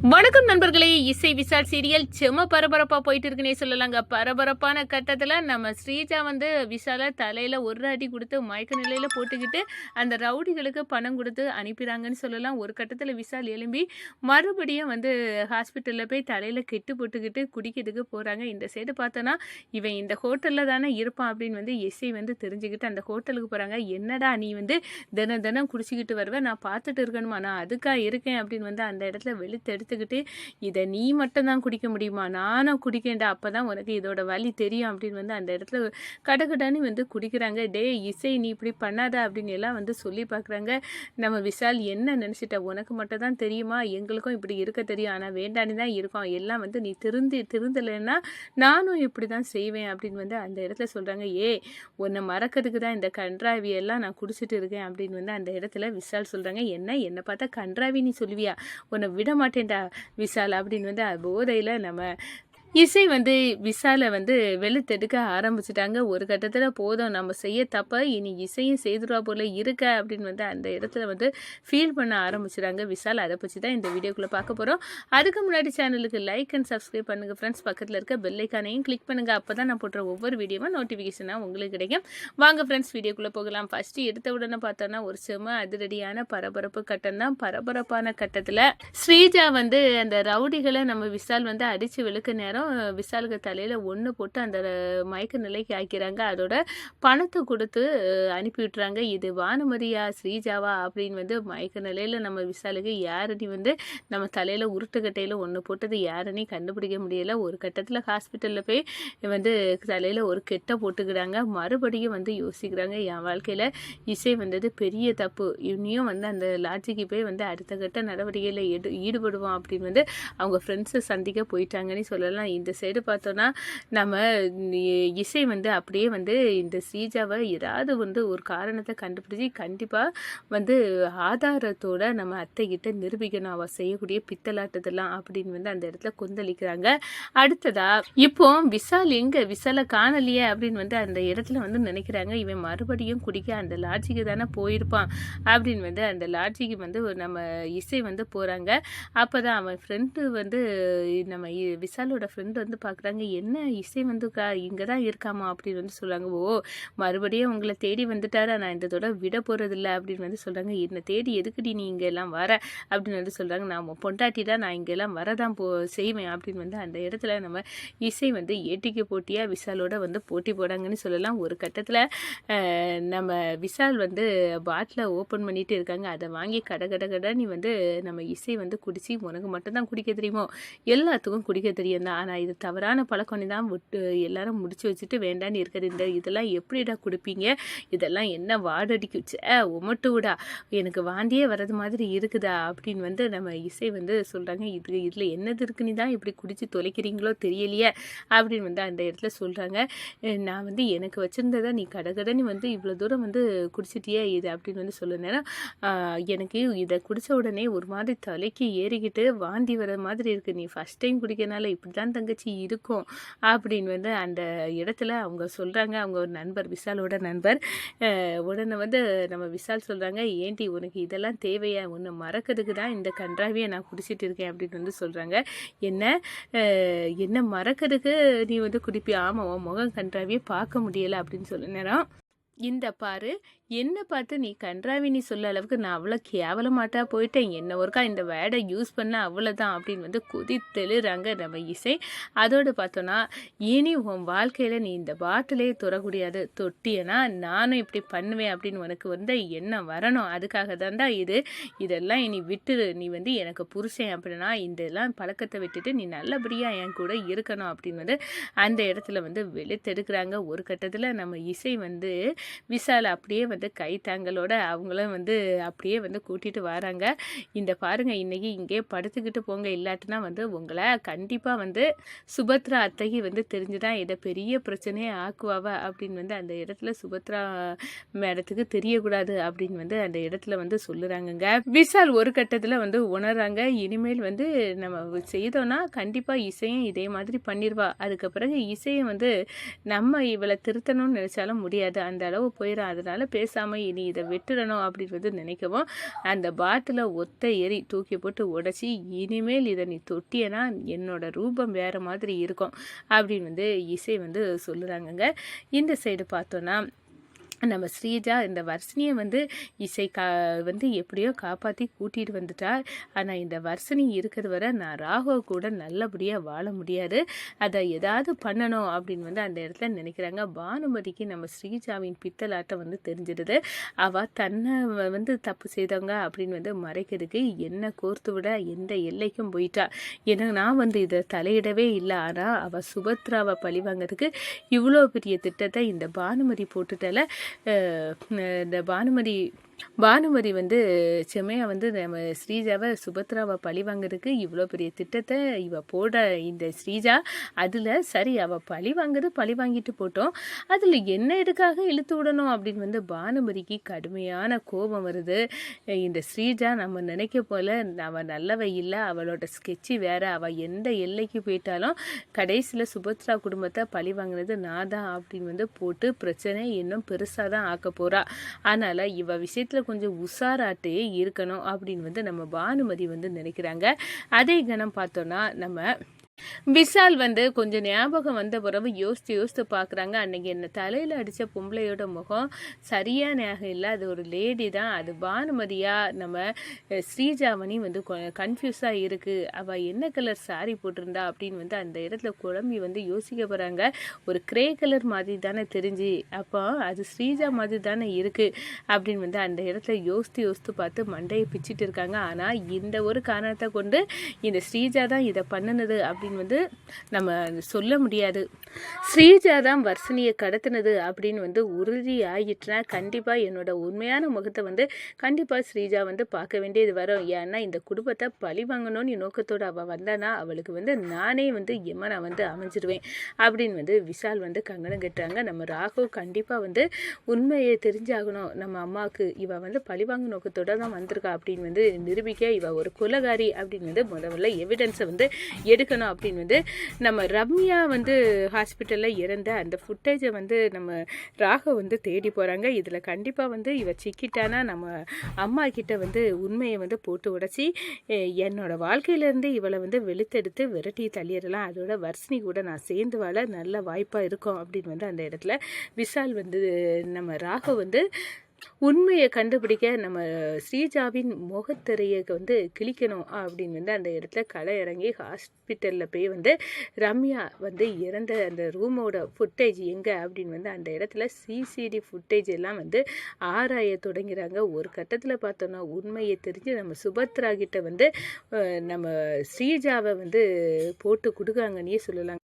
வணக்கம் நண்பர்களே. இசை விசால் சீரியல் செம பரபரப்பா போயிட்டு இருக்குன்னே சொல்லலாங்க. பரபரப்பான கட்டத்துல நம்ம ஸ்ரீஜா விசால தலையில ஒரு அடி கொடுத்து மயக்க நிலையில போட்டுக்கிட்டு அந்த ரவுடிகளுக்கு பணம் கொடுத்து அனுப்பிறாங்கன்னு சொல்லலாம். ஒரு கட்டத்துல விசால் எழும்பி மறுபடியும் ஹாஸ்பிட்டல்ல போய் தலையில கெட்டு போட்டுக்கிட்டு குடிக்கிறதுக்கு போறாங்க. இந்த சைடு பார்த்தோன்னா இவன் இந்த ஹோட்டல்ல தானே இருப்பான் அப்படின்னு இசை தெரிஞ்சுக்கிட்டு அந்த ஹோட்டலுக்கு போறாங்க. என்னடா நீ தினம் தினம் குடிச்சிக்கிட்டு வருவேன், நான் பார்த்துட்டு இருக்கணுமா, நான் அதுக்காக இருக்கேன் அப்படின்னு அந்த இடத்துல வெளுத்தெடுத்து இதை நீ மட்டும் தான் குடிக்க முடியுமா, நானும் குடிக்கேன்டா, அப்பதான் உனக்கு இதோட வலி தெரியும் அப்படின்னு அந்த இடத்துல கடகடான்னு குடிக்கிறாங்க. டே இசை, நீ இப்படி பண்ணாத அப்படின்னு எல்லாம் சொல்லி பார்க்குறாங்க. நம்ம விசால் என்ன நினச்சிட்ட, உனக்கு மட்டும் தான் தெரியுமா, எங்களுக்கும் இப்படி இருக்க தெரியும், ஆனால் வேண்டான்னு தான் இருக்கோம், எல்லாம் நீ திருந்தலைன்னா நானும் இப்படி தான் செய்வேன் அப்படின்னு அந்த இடத்துல சொல்கிறாங்க. உன்னை மறக்கிறதுக்கு தான் இந்த கன்றாவியெல்லாம் நான் குடிச்சிட்டு இருக்கேன் அப்படின்னு அந்த இடத்துல விசால் சொல்கிறாங்க. என்னை பார்த்தா கன்றாவி நீ சொல்லுவியா, உன்னை விட மாட்டேன்டா விசால் அப்படின்னு போதையில் நம்ம இசை விசாலை வெளுத்தெடுக்க ஆரம்பிச்சிட்டாங்க. ஒரு கட்டத்தில் போதும், நம்ம செய்ய தப்ப இனி இசையும் செய்துருவா போல இருக்க அப்படின்னு அந்த இடத்துல ஃபீல் பண்ண ஆரம்பிச்சிட்டாங்க விசால். அதை பற்றி தான் இந்த வீடியோக்குள்ளே பார்க்க போகிறோம். அதுக்கு முன்னாடி சேனலுக்கு லைக் அண்ட் சப்ஸ்கிரைப் பண்ணுங்கள் ஃப்ரெண்ட்ஸ். பக்கத்தில் இருக்க பெல்லைக்கானையும் கிளிக் பண்ணுங்கள். அப்போ தான் நான் போடுற ஒவ்வொரு வீடியோவும் நோட்டிஃபிகேஷனாக உங்களுக்கு கிடைக்கும். வாங்க ஃப்ரெண்ட்ஸ், வீடியோக்குள்ளே போகலாம். ஃபஸ்ட்டு எடுத்த உடனே பார்த்தோன்னா ஒரு செம அதிரடியான பரபரப்பு கட்டம் தான். பரபரப்பான கட்டத்தில் ஸ்ரீஜா அந்த ரவுடிகளை நம்ம விசால் அடித்து வெளுக்க நேரம் விசாலுக்கு தலையில ஒன்று போட்டு அந்த மயக்க நிலைக்கு ஆக்கிறாங்க. அதோட பணத்தை கொடுத்து அனுப்பி விட்டுறாங்க. இது வானுமதியா ஸ்ரீஜாவா அப்படின்னு மயக்க நிலையில நம்ம விசாலுக்கு யாருன்னு நம்ம தலையில உருட்டுக்கட்டையில ஒன்று போட்டது யாருன்னு கண்டுபிடிக்க முடியல. ஒரு கட்டத்தில் ஹாஸ்பிட்டலில் போய் தலையில ஒரு கெட்டை போட்டுக்கிறாங்க. மறுபடியும் யோசிக்கிறாங்க, என் வாழ்க்கையில இசை பெரிய தப்பு, இனியும் அந்த லாட்ஜிக்கு போய் அடுத்த கட்ட நடவடிக்கையில் ஈடுபடுவோம் அப்படின்னு அவங்க ஃப்ரெண்ட்ஸை சந்திக்க போயிட்டாங்கன்னு சொல்லலாம். இந்த சைடு பார்த்தோன்னா நம்ம இசை அப்படியே இந்த ஸ்ரீஜாவை ஏதாவது ஒரு காரணத்தை கண்டுபிடிச்சி கண்டிப்பாக ஆதாரத்தோட நம்ம அத்தைகிட்ட நிரூபிக்கணும் அவள் செய்யக்கூடிய பித்தலாட்டதெல்லாம் அப்படின்னு அந்த இடத்துல கொந்தளிக்கிறாங்க. அடுத்ததா இப்போ விசாலை காணலையே அப்படின்னு அந்த இடத்துல நினைக்கிறாங்க. இவன் மறுபடியும் குடிக்க அந்த லாட்ஜிக்கு தானே போயிருப்பான் அப்படின்னு அந்த லாட்ஜிக்கு நம்ம இசை போகிறாங்க. அப்போ தான் அவன் ஃப்ரெண்டு நம்ம விசாலோட ஃப்ரெண்டு பார்க்குறாங்க. என்ன இசை இங்கே தான் இருக்காமா அப்படின்னு சொல்கிறாங்க. மறுபடியும் உங்களை தேடி வந்துட்டாரா, நான் இந்த தடவை விட போகிறதில்ல அப்படின்னு சொல்கிறாங்க. என்னை தேடி எதுக்குடி நீ இங்கே எல்லாம் வர அப்படின்னு சொல்கிறாங்க. நான் பொண்டாட்டி தான், நான் இங்கெல்லாம் வரதான் செய்வேன் அப்படின்னு அந்த இடத்துல நம்ம இசை ஏட்டிக்கு போட்டியாக விசாலோட போட்டி போடாங்கன்னு சொல்லலாம். ஒரு கட்டத்தில் நம்ம விசால் பாட்டிலை ஓப்பன் பண்ணிட்டு இருக்காங்க. அதை வாங்கி கடை நீ நம்ம இசை குடிச்சு உனக்கு மட்டும்தான் குடிக்க தெரியுமோ, எல்லாத்துக்கும் குடிக்க தெரியும் தான், ஆனால் இது தவறான பழக்கம் தான் விட்டு எல்லாரும் முடிச்சு வச்சுட்டு வேண்டான்னு இருக்கிறது. இதெல்லாம் எப்படிடா குடிப்பீங்க, இதெல்லாம் என்ன வாடடிக்குச்சு உமட்டு விடா, எனக்கு வாந்தியே வர்றது மாதிரி இருக்குதா அப்படின்னு நம்ம இசை சொல்கிறாங்க. இதில் என்னது இருக்குன்னு தான் இப்படி குடிச்சு தொலைக்கிறீங்களோ தெரியலையே அப்படின்னு அந்த இடத்துல சொல்கிறாங்க. நான் எனக்கு வச்சுருந்ததை நீ கடகடன்னு இவ்வளோ தூரம் குடிச்சிட்டியே இது அப்படின்னு சொல்ல நேரம் எனக்கு இதை குடித்த உடனே ஒரு மாதிரி தலைக்கு ஏறிக்கிட்டு வாந்தி வர மாதிரி இருக்குது, நீ ஃபஸ்ட் டைம் குடிக்கிறனால இப்படி தான் தங்கச்சி இருக்கும் அப்படின்னு அந்த இடத்துல அவங்க சொல்கிறாங்க. அவங்க ஒரு நண்பர், விசாலோட நண்பர். உடனே நம்ம விசால் சொல்கிறாங்க, ஏன்டி உனக்கு இதெல்லாம் தேவையா, உன்னை மறக்கிறதுக்கு தான் இந்த கன்றாவியை நான் குடிச்சிட்டு இருக்கேன் அப்படின்னு சொல்கிறாங்க. என்ன மறக்கிறதுக்கு நீ குடிப்பியா, ஆமாம் உன் முகம் கன்றாவியை பார்க்க முடியலை அப்படின்னு சொல்ல நேரம், இந்த பாரு என்ன பார்த்து நீ கன்றாவி நீ சொல்ல அளவுக்கு நான் அவ்வளோ கேவலமாட்டா போயிட்டேன், என்ன ஒருக்கா இந்த வேடை யூஸ் பண்ண அவ்வளோதான் அப்படின்னு கொதித்தெழுறாங்க நம்ம இசை. அதோடு பார்த்தோன்னா இனி உன் வாழ்க்கையில் நீ இந்த பாட்டிலே தொடக்கூடாது, தொட்டியனா நானும் இப்படி பண்ணுவேன் அப்படின்னு உனக்கு எண்ணம் வரணும், அதுக்காக தான்டா இதெல்லாம் இனி விட்டுரு, நீ எனக்கு புருஷன் அப்படின்னா இதெல்லாம் பழக்கத்தை விட்டுட்டு நீ நல்லபடியாக என் கூட இருக்கணும் அப்படின்னு அந்த இடத்துல வெளுத்தெடுக்கிறாங்க. ஒரு கட்டத்தில் நம்ம இசை விசால் அப்படியே கைத்தாங்களோட அவங்களும் அப்படியே கூட்டிகிட்டு வராங்க. இந்த பாருங்கள், இன்றைக்கி இங்கே படுத்துக்கிட்டு போங்க, இல்லாட்டினா உங்களை கண்டிப்பாக சுபத்ரா அத்தைக்கு தெரிஞ்சுதான் இதை பெரிய பிரச்சனையே ஆக்குவாவ அப்படின்னு அந்த இடத்துல சுபத்ரா மேடத்துக்கு தெரியக்கூடாது அப்படின்னு அந்த இடத்துல சொல்லுறாங்கங்க. விசால் ஒரு கட்டத்தில் உணர்றாங்க, இனிமேல் நம்ம செய்தோன்னா கண்டிப்பாக இசையும் இதே மாதிரி பண்ணிடுவா, அதுக்கு பிறகு இசையை நம்ம இவளை திருத்தணும்னு நினச்சாலும் முடியாது, அந்த அளவு போயிடும், அதனால பேச பேசாமல் இனி இதை விட்டுடணும் அப்படின்னு நினைக்கவும் அந்த பாட்டிலை ஒத்த எரி தூக்கி போட்டு உடச்சி, இனிமேல் இதை நீ தொட்டியனா என்னோட ரூபம் வேறு மாதிரி இருக்கும் அப்படின்னு இசை சொல்லுறாங்கங்க. இந்த சைடு பார்த்தோன்னா நம்ம ஸ்ரீஜா இந்த வர்ஷினியை இசை எப்படியோ காப்பாற்றி கூட்டிகிட்டு வந்துட்டா. ஆனால் இந்த வர்ஷினி இருக்கிறது வரை நான் ராகவ் கூட நல்லபடியாக வாழ முடியாது, அதை ஏதாவது பண்ணணும் அப்படின்னு அந்த இடத்துல நினைக்கிறாங்க. பானுமதிக்கு நம்ம ஸ்ரீஜாவின் பித்தலாட்டம் தெரிஞ்சிடுது. அவள் தன்னை தப்பு செய்தவங்க அப்படின்னு மறைக்கிறதுக்கு என்ன கோர்த்து விட எந்த எல்லைக்கும் போயிட்டா. ஏன்னா நான் இதை தலையிடவே இல்லை. ஆனால் அவள் சுபத்ராவை பழிவாங்கிறதுக்கு இவ்வளோ பெரிய திட்டத்தை இந்த பானுமதி போட்டுட்டால. இந்த பானுமதி செம்மையா நம்ம ஸ்ரீஜாவை சுபத்ராவை பழி வாங்குறதுக்கு இவ்வளோ பெரிய திட்டத்தை இவ போட இந்த ஸ்ரீஜா. அதில் சரி அவள் பழி வாங்கிட்டு போட்டோம், அதில் என்ன எதுக்காக இழுத்து விடணும் அப்படின்னு பானுமதிக்கு கடுமையான கோபம் வருது. இந்த ஸ்ரீஜா நம்ம நினைக்க போல அவள் நல்லவை இல்லை, அவளோட ஸ்கெட்சு வேற. அவள் எந்த எல்லைக்கு போயிட்டாலும் கடைசியில் சுபத்ரா குடும்பத்தை பழி வாங்கினது நான் தான் அப்படின்னு போட்டு பிரச்சனை இன்னும் பெருசாக தான் ஆக்க போகிறா. அதனால் இவ விஷயத்தில் கொஞ்சம் உஷாராட்டே இருக்கணும் அப்படின்னு நம்ம பானுமதி நினைக்கிறாங்க. அதே கணம் பார்த்தோன்னா நம்ம விஷால் கொஞ்சம் ஞாபகம் வந்த பிறகு யோசித்து பார்க்குறாங்க. அன்னைக்கு என்ன தலையில் அடித்த பொம்பளையோட முகம் சரியாக ஞாபகம் இல்லை, அது ஒரு லேடி தான், அது பானுமதியா நம்ம ஸ்ரீஜாவணி கன்ஃபியூஸாக இருக்குது, அவள் என்ன கலர் சாரி போட்டிருந்தா அப்படின்னு அந்த இடத்துல குழம்பி யோசிக்க போகிறாங்க. ஒரு கிரே கலர் மாதிரி தானே தெரிஞ்சு, அப்போ அது ஸ்ரீஜா மாதிரி தானே இருக்குது அப்படின்னு அந்த இடத்துல யோசித்து பார்த்து மண்டையை பிச்சுட்டு இருக்காங்க. ஆனால் இந்த ஒரு காரணத்தை கொண்டு இந்த ஸ்ரீஜா தான் இதை பண்ணினது அப்படின்னு நம்ம சொல்ல முடியாது. ஸ்ரீஜா தான் வர்ஷினியை கடத்தினது அப்படின்னு உறுதி ஆகிட்டுனா கண்டிப்பாக என்னோட உண்மையான முகத்தை கண்டிப்பாக ஸ்ரீஜா பார்க்க வேண்டியது வரும். ஏன்னா இந்த குடும்பத்தை பழி வாங்கணும்னு நோக்கத்தோடு அவள் வந்தானா அவளுக்கு நானே எம்மனா அமைஞ்சிருவேன் அப்படின்னு விஷால் கங்கணம் கட்டுறாங்க. நம்ம ராகவ் கண்டிப்பாக உண்மையை தெரிஞ்சாகணும், நம்ம அம்மாவுக்கு இவ பழி வாங்க நோக்கத்தோடு தான் வந்திருக்கா அப்படின்னு நிரூபிக்க இவ ஒரு கொலகாரி அப்படின்னு முதல்ல எவிடன்ஸை எடுக்கணும் அப்படின்னு நம்ம ரம்யா ஹாஸ்பிட்டலில் இறந்த அந்த ஃபுட்டேஜை நம்ம ராகவ் தேடி போகிறாங்க. இதில் கண்டிப்பாக இவ சிக்கிட்டானா நம்ம அம்மா கிட்ட உண்மையை போட்டு உடச்சி என்னோட வாழ்க்கையிலேருந்து இவளை வெளுத்தெடுத்து விரட்டி தள்ளிடலாம், அதோட வர்ஷினி கூட நான் சேர்ந்து வாழ நல்ல வாய்ப்பாக இருக்கும் அப்படின்னு அந்த இடத்துல விஷால் நம்ம ராகவ் உண்மையை கண்டுபிடிக்க நம்ம ஸ்ரீஜாவின் முகத்திரையை கிழிக்கணும் அப்படின்னு அந்த இடத்துல களை இறங்கி ஹாஸ்பிட்டலில் போய் ரம்யா இறந்த அந்த ரூமோட ஃபுட்டேஜ் எங்கே அப்படின்னு அந்த இடத்துல சிசிடி ஃபுட்டேஜ் எல்லாம் ஆராய தொடங்கிறாங்க. ஒரு கட்டத்தில் பார்த்தோன்னா உண்மையை தெரிஞ்சு நம்ம சுபத்ரா கிட்ட நம்ம ஸ்ரீஜாவை போட்டு கொடுக்காங்கன்னே சொல்லலாம்.